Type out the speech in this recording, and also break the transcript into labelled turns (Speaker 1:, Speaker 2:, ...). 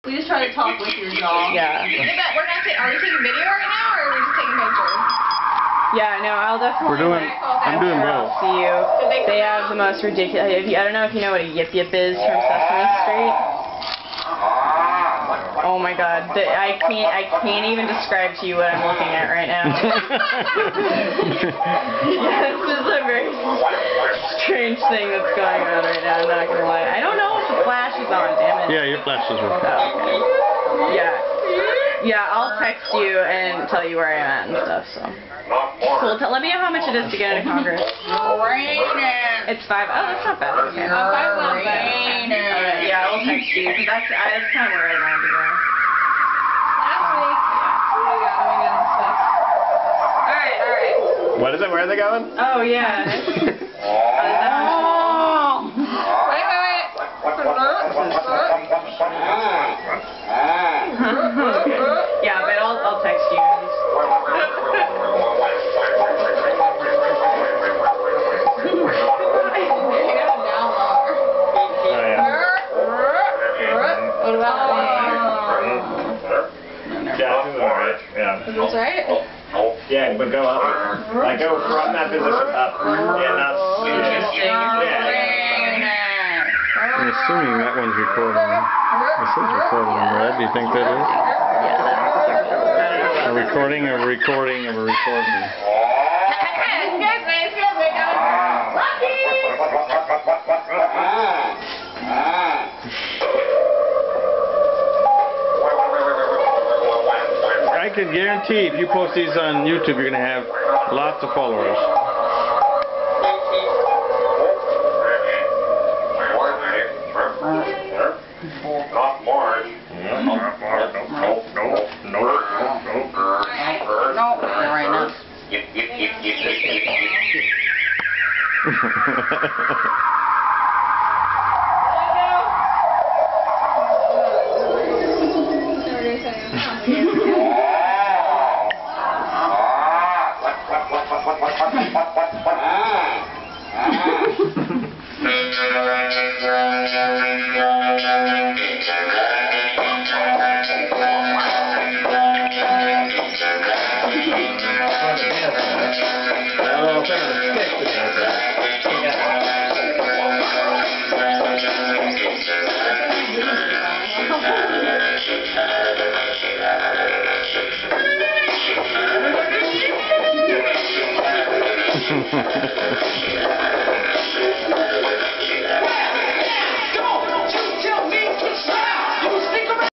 Speaker 1: Please try to talk with your jaw.
Speaker 2: Yeah.
Speaker 3: We're not are we taking video right now, or are we just taking pictures?
Speaker 2: Yeah, no, I'll definitely.
Speaker 4: I'm doing both.
Speaker 2: See you. They have the most ridiculous. I don't know if you know what a yip yip is from Sesame Street. Oh my God, I can't even describe to you what I'm looking at right now. This is a very strange thing that's going on right now. I'm not gonna lie. I don't know if the flash is on. Damn it.
Speaker 4: Yeah, your flash is working.
Speaker 2: Oh, okay. Yeah, I'll text you and tell you where I'm at and stuff. So. Cool. Let me know how much it is to get into Congress. It's $5. Oh, that's not bad. Okay. Alright, yeah, I'll text you because that's kind of where I wanted to go.
Speaker 3: Last week. Alright.
Speaker 4: What is it? Where are they going?
Speaker 2: Oh, yeah. Yeah, but I'll text you.
Speaker 3: That's right.
Speaker 4: Yeah, but go up. Like go from that position up. Yeah, not. I'm assuming that one's recording. This is recorded in red. Do you think that is? A recording of a recording of a recording. I can guarantee if you post these on YouTube, you're going to have lots of followers.
Speaker 5: Not March.
Speaker 1: No, right now.
Speaker 4: Ha ha ha.